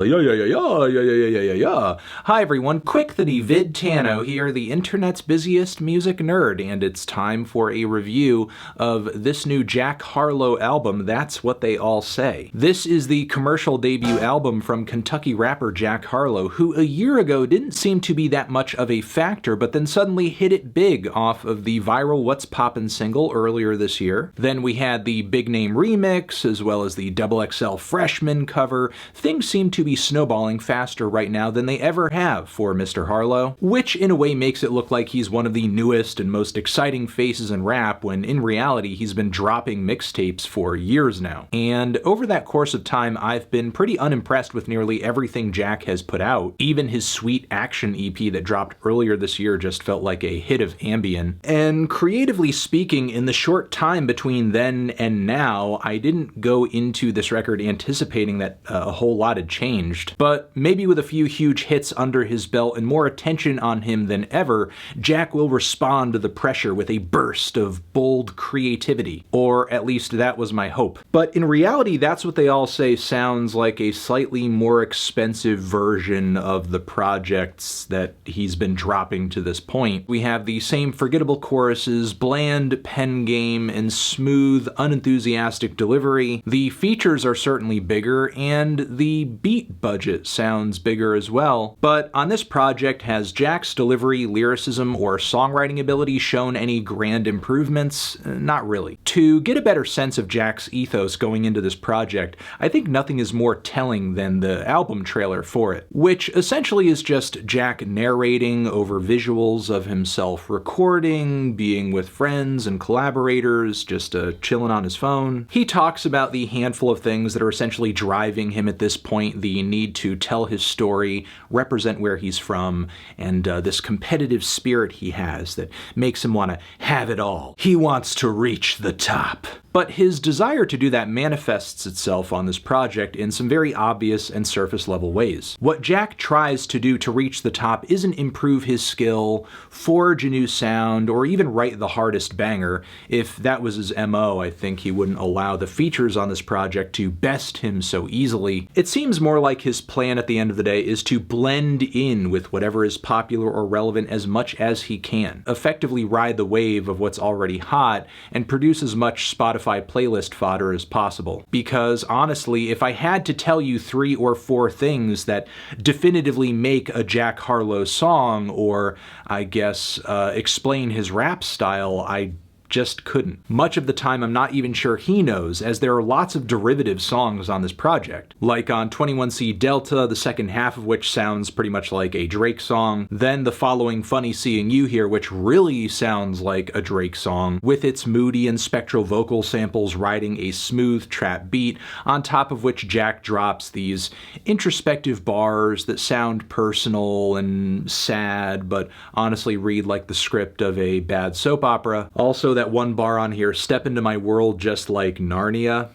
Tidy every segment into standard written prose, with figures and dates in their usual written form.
Yeah. Hi everyone, Quick the Vid Tano here, the internet's busiest music nerd, and it's time for a review of this new Jack Harlow album, That's What They All Say. This is the commercial debut album from Kentucky rapper Jack Harlow, who a year ago didn't seem to be that much of a factor, but then suddenly hit it big off of the viral What's Poppin' single earlier this year. Then we had the Big Name remix, as well as the XXL Freshman cover. Things seem to be snowballing faster right now than they ever have for Mr. Harlow, which in a way makes it look like he's one of the newest and most exciting faces in rap, when in reality he's been dropping mixtapes for years now. And over that course of time, I've been pretty unimpressed with nearly everything Jack has put out. Even his Sweet Action EP that dropped earlier this year just felt like a hit of Ambien. And creatively speaking, in the short time between then and now, I didn't go into this record anticipating that a whole lot had changed. But maybe with a few huge hits under his belt and more attention on him than ever, Jack will respond to the pressure with a burst of bold creativity. Or at least that was my hope. But in reality, That's What They All Say sounds like a slightly more expensive version of the projects that he's been dropping to this point. We have the same forgettable choruses, bland pen game, and smooth, unenthusiastic delivery. The features are certainly bigger, and the beat budget sounds bigger as well, but on this project, has Jack's delivery, lyricism, or songwriting ability shown any grand improvements? Not really. To get a better sense of Jack's ethos going into this project, I think nothing is more telling than the album trailer for it, which essentially is just Jack narrating over visuals of himself recording, being with friends and collaborators, just chilling on his phone. He talks about the handful of things that are essentially driving him at this point, the need to tell his story, represent where he's from, and this competitive spirit he has that makes him want to have it all. He wants to reach the top. But his desire to do that manifests itself on this project in some very obvious and surface level ways. What Jack tries to do to reach the top isn't improve his skill, forge a new sound, or even write the hardest banger. If that was his MO, I think he wouldn't allow the features on this project to best him so easily. It seems more like his plan at the end of the day is to blend in with whatever is popular or relevant as much as he can, effectively ride the wave of what's already hot, and produce as much Spotify playlist fodder as possible. Because honestly, if I had to tell you 3 or 4 things that definitively make a Jack Harlow song, or I guess explain his rap style, I just couldn't. Much of the time I'm not even sure he knows, as there are lots of derivative songs on this project. Like on 21C Delta, the second half of which sounds pretty much like a Drake song, then the following Funny Seeing You Here, which really sounds like a Drake song, with its moody and spectral vocal samples riding a smooth trap beat, on top of which Jack drops these introspective bars that sound personal and sad, but honestly read like the script of a bad soap opera. Also, that one bar on here, step into my world just like Narnia.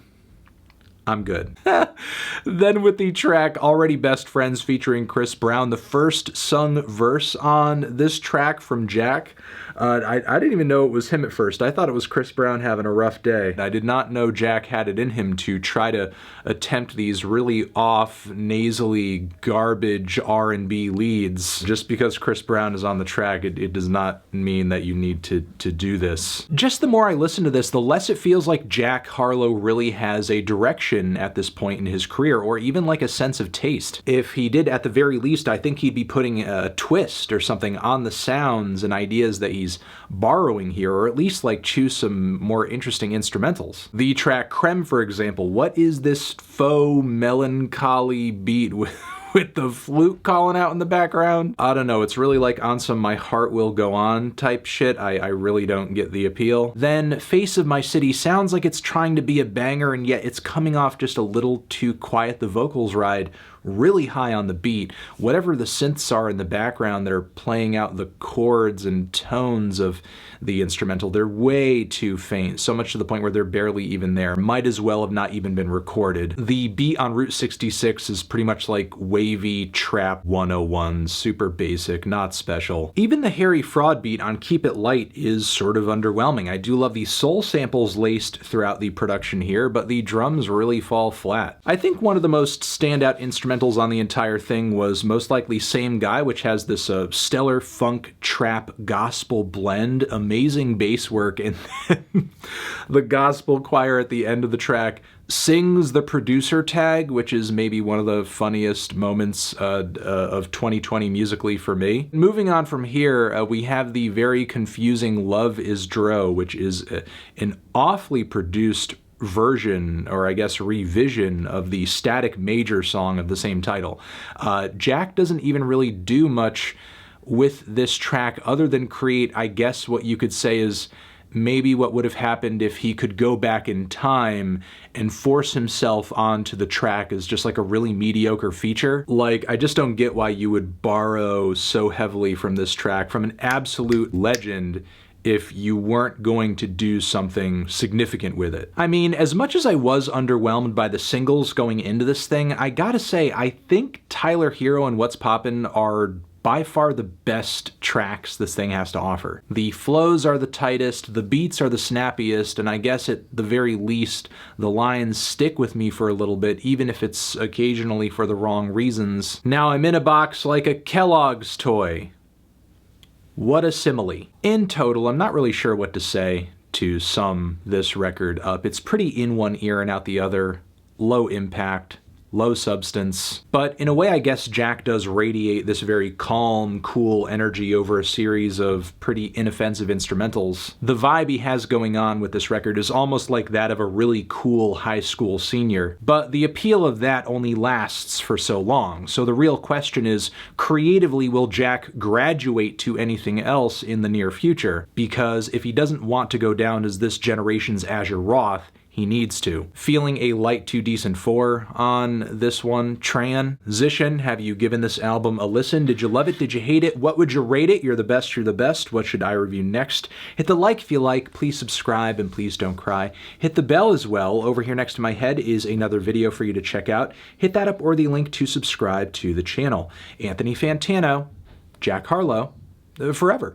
I'm good. Then with the track Already Best Friends featuring Chris Brown, the first sung verse on this track from Jack, I didn't even know it was him at first. I thought it was Chris Brown having a rough day. I did not know Jack had it in him to try to attempt these really off, nasally, garbage R&B leads. Just because Chris Brown is on the track, it does not mean that you need to do this. Just the more I listen to this, the less it feels like Jack Harlow really has a direction at this point in his career, or even like a sense of taste. If he did, at the very least, I think he'd be putting a twist or something on the sounds and ideas that he's borrowing here, or at least like choose some more interesting instrumentals. The track Creme, for example, what is this faux melancholy beat with the flute calling out in the background? I don't know, it's really like on some My Heart Will Go On type shit. I really don't get the appeal. Then Face of My City sounds like it's trying to be a banger, and yet it's coming off just a little too quiet. The vocals ride really high on the beat. Whatever the synths are in the background that are playing out the chords and tones of the instrumental, they're way too faint, so much to the point where they're barely even there. Might as well have not even been recorded. The beat on Route 66 is pretty much like wavy trap 101, super basic, not special. Even the Harry Fraud beat on Keep It Light is sort of underwhelming. I do love the soul samples laced throughout the production here, but the drums really fall flat. I think one of the most standout instrumentals instrumentals on the entire thing was most likely Same Guy, which has this stellar funk, trap, gospel blend, amazing bass work, and then the gospel choir at the end of the track sings the producer tag, which is maybe one of the funniest moments of 2020 musically for me. Moving on from here, we have the very confusing Love Isdro, which is an awfully produced version, or I guess revision, of the Static Major song of the same title. Jack doesn't even really do much with this track other than create, I guess, what you could say is maybe what would have happened if he could go back in time and force himself onto the track as just like a really mediocre feature. Like, I just don't get why you would borrow so heavily from this track from an absolute legend if you weren't going to do something significant with it. I mean, as much as I was underwhelmed by the singles going into this thing, I gotta say, I think Tyler, HERRO, and What's Poppin' are by far the best tracks this thing has to offer. The flows are the tightest, the beats are the snappiest, and I guess at the very least, the lines stick with me for a little bit, even if it's occasionally for the wrong reasons. Now I'm in a box like a Kellogg's toy. What a simile. In total, I'm not really sure what to say to sum this record up. It's pretty in one ear and out the other, low impact, low substance. But in a way, I guess Jack does radiate this very calm, cool energy over a series of pretty inoffensive instrumentals. The vibe he has going on with this record is almost like that of a really cool high school senior. But the appeal of that only lasts for so long. So the real question is, creatively, will Jack graduate to anything else in the near future? Because if he doesn't want to go down as this generation's Azure Roth, he needs to. Feeling a light to decent 4 on this one. Tran, Zishan, have you given this album a listen? Did you love it? Did you hate it? What would you rate it? You're the best, you're the best. What should I review next? Hit the like if you like, please subscribe, and please don't cry. Hit the bell as well. Over here next to my head is another video for you to check out. Hit that up or the link to subscribe to the channel. Anthony Fantano, Jack Harlow, forever.